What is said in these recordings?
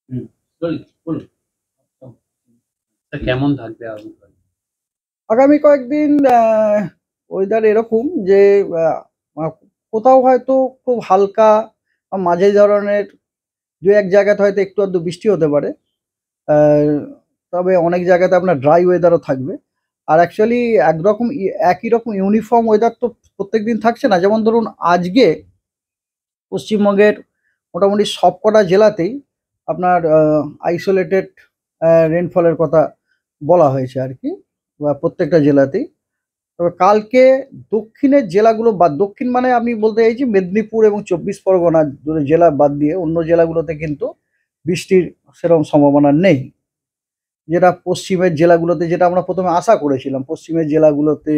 হুম, বলুন, বলুন। তা কেমন থাকবে আবহাওয়া? আগামী কয়েকদিন ওয়েদার এরকম যে আহ, আহ, কোথাও হয়তো খুব হালকা বা মাঝারি ধরনের দু এক জায়গাতে হয়তো একটু আধটু বৃষ্টি হতে পারে। আহ, তবে অনেক জায়গাতে আপনার ড্রাই ওয়েদারও থাকবে। আর অ্যাকচুয়ালি একরকম একই রকম ইউনিফর্ম ওয়েদার তো প্রত্যেকদিন থাকছে না। যেমন ধরুন আজকে পশ্চিমবঙ্গের মোটামুটি সবকটা জেলাতেই আপনার আইসোলেটেড রেনফলের কথা বলা হয়েছে আর কি, বা প্রত্যেকটা জেলাতেই। তবে কালকে দক্ষিণের জেলাগুলো বাদ, দক্ষিণ মানে আমি বলতে চাইছি মেদিনীপুর এবং ২৪ পরগনা দুটো জেলা বাদ দিয়ে অন্য জেলাগুলোতে কিন্তু বৃষ্টির সেরকম সম্ভাবনা নেই। যেটা পশ্চিমের জেলাগুলোতে, যেটা আমরা প্রথমে আশা করেছিলাম পশ্চিমের জেলাগুলোতে।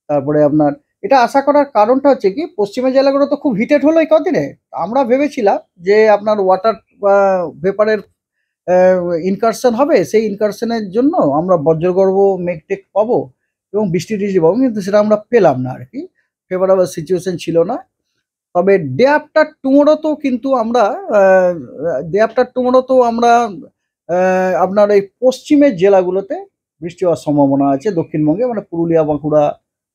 তারপরে আপনার এটা আশা করার কারণটা হচ্ছে কি, পশ্চিমের জেলাগুলো তো খুব হিটেড হলো এই কদিনে। আমরা ভেবেছিলাম যে আপনার ওয়াটার ভেপারের ইনকারশন হবে, সেই ইনকারশনের জন্য আমরা বজ্রগর্ভ মেঘটেক পাবো এবং বৃষ্টি টিষ্টি পাবো, কিন্তু সেটা আমরা পেলাম না আর কি। ফেভারেবল সিচুয়েশন ছিল না। তবে ডে আফটার টুমোরোতেও কিন্তু আমরা আপনার এই পশ্চিমের জেলাগুলোতে বৃষ্টি হওয়ার সম্ভাবনা আছে দক্ষিণবঙ্গে, মানে পুরুলিয়া বাঁকুড়া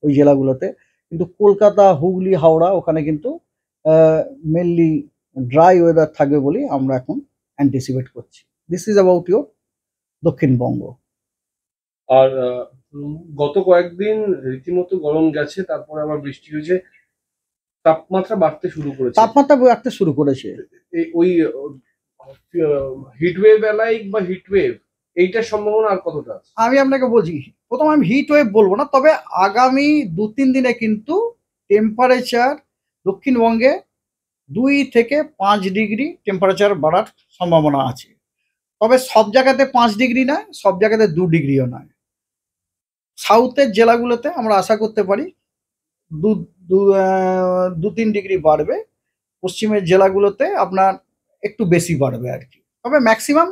ওই জেলাগুলোতে। কিন্তু কলকাতা হুগলি হাওড়া ওখানে কিন্তু মেনলি ড্রাই ওয়েদার থাকবে বলেই আমরা এখন অ্যান্টিসিপেট করছি। This is about your Dakshinbanga. আর গত কয়েকদিন রীতিমতো গরম গেছে, তারপরে আবার বৃষ্টি হয়েছে, তাপমাত্রা বাড়তে শুরু করেছে। তাপমাত্রা বাড়তে শুরু করেছে। ওই হিটওয়েভ অ্যালাইক বা হিটওয়েভ, এইটার সম্ভাবনা আর কতটা আছে? আমি আপনাকে বলছি, প্রথম আমি হিট ওয়েভ বলবো না, তবে আগামী ২-৩ দিনে কিন্তু টেম্পারেচার দক্ষিণবঙ্গে ২ থেকে ৫ ডিগ্রি টেম্পারেচার বাড়ার সম্ভাবনা আছে। তবে সব জায়গাতে ৫ ডিগ্রি নয়, সব জায়গাতে ২ ডিগ্রিও নয়। সাউথের জেলাগুলোতে আমরা আশা করতে পারি দু ২-৩ ডিগ্রি বাড়বে। পশ্চিমের জেলাগুলোতে আপনার একটু বেশি বাড়বে আর কি। তবে ম্যাক্সিমাম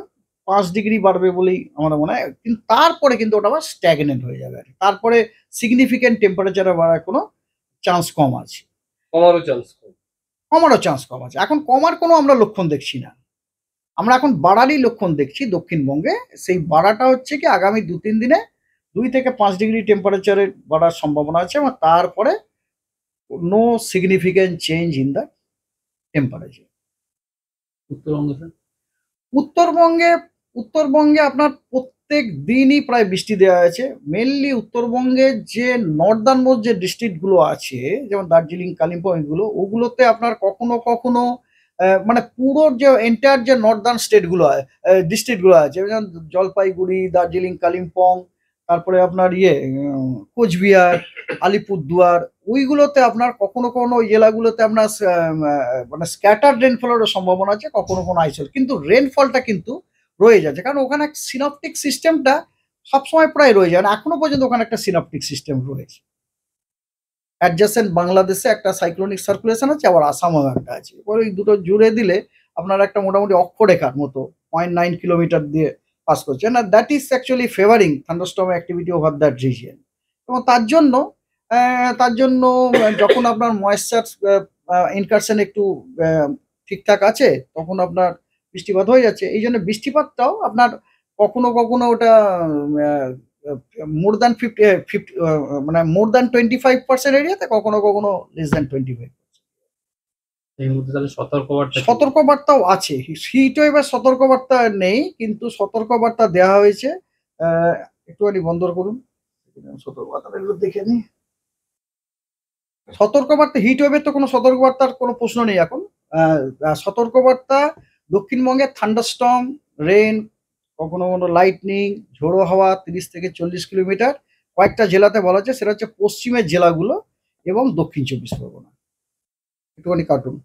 ৫ ডিগ্রি বাড়বে বলেই আমার মনে হয়। কিন্তু তারপরে কিন্তু ওটা আবার স্ট্যাগনেন্ট হয়ে যাবে আর কি। তারপরে সিগনিফিক্যান্ট টেম্পারেচারে বাড়ার কোনো চান্স কম আছে। কমারও চান্স কম। কমারও চান্স কম আছে। এখন কমার কোনো আমরা লক্ষণ দেখছি না। আমরা এখন বাড়ারই লক্ষণ দেখছি দক্ষিণবঙ্গে। সেই বাড়াটা হচ্ছে কি আগামী ২-৩ দিনে ২ থেকে ৫ ডিগ্রি টেম্পারেচারের বাড়ার সম্ভাবনা আছে এবং তারপরে no significant change in the temperature. Uttarbanga sir? উত্তরবঙ্গে উত্তরবঙ্গে আপনার প্রত্যেক দিনই প্রায় বৃষ্টি দেওয়া আছে। মেনলি উত্তরবঙ্গের যে নর্দার্ন মোস্ট যে ডিস্ট্রিক্টগুলো আছে, যেমন দার্জিলিং কালিম্পং, এগুলো ওগুলোতে আপনার কখনো কখনো মানে পুরো যে এন্টায়ার যে নর্দার্ন স্টেটগুলো ডিস্ট্রিক্টগুলো আছে, যেমন জলপাইগুড়ি, দার্জিলিং, কালিম্পং, তারপরে আপনার কোচবিহার, আলিপুরদুয়ার, ওইগুলোতে আপনার কখনো কখনো ওই জেলাগুলোতে আপনার মানে স্ক্যাটার রেনফলেরও সম্ভাবনা আছে, কখনো কোনো আইসোল, কিন্তু রেনফলটা কিন্তু রয়ে যাচ্ছে, কারণ ওখানে সিনপটিক সিস্টেমটা সবসময় প্রায় রয়ে যায়, মানে এখনো পর্যন্ত ওখানে একটা সিনপটিক সিস্টেম রয়েছে। অ্যাডজাসেন্ট বাংলাদেশে একটা সাইক্লোনিক সার্কুলেশন আছে, আবার আসামেও একটা আছে। এবার ওই দুটো জুড়ে দিলে আপনার একটা মোটামুটি অক্ষরেখার মতো ০.৯ কিলোমিটার দিয়ে পাস করছে, না that is actually favouring thunderstorm activity over that region. এবং তার জন্য যখন আপনার ময়েশ্চার ইনকারশন একটু ঠিকঠাক আছে, তখন আপনার বৃষ্টিপাত হয়ে যাচ্ছে। এই জন্য বৃষ্টিপাতটাও আপনার কখনো কখনো ওটা মোর দ্যান ফিফটি, মানে মোর দ্যান 25% এরিয়াতে, কখনো কখনো লেস দ্যান 25। এই মুহূর্তে তাহলে সতর্কবার্তা কি? সতর্কবার্তাও আছে। হিট ওয়েভের সতর্কবার্তা নেই, কিন্তু সতর্কবার্তা দেওয়া হয়েছে। একটুখানি বন্ধ করুন, সতর্কবার্তাটা একটু দেখে নিই। সতর্কবার্তা হিট ওয়েভের তো কোনো সতর্কবার্তার কোনো প্রশ্ন নেই এখন। সতর্কবার্তা দক্ষিণবঙ্গে থান্ডারস্টর্ম, রেন, কখনো কখনো লাইটনিং, ঝোড়ো হাওয়া ৩০ থেকে ৪০ কিলোমিটার কয়েকটা জেলাতে বলা হচ্ছে, সেটা হচ্ছে পশ্চিমের জেলাগুলো এবং দক্ষিণ ২৪ পরগনা। একটুখানি কাটুন।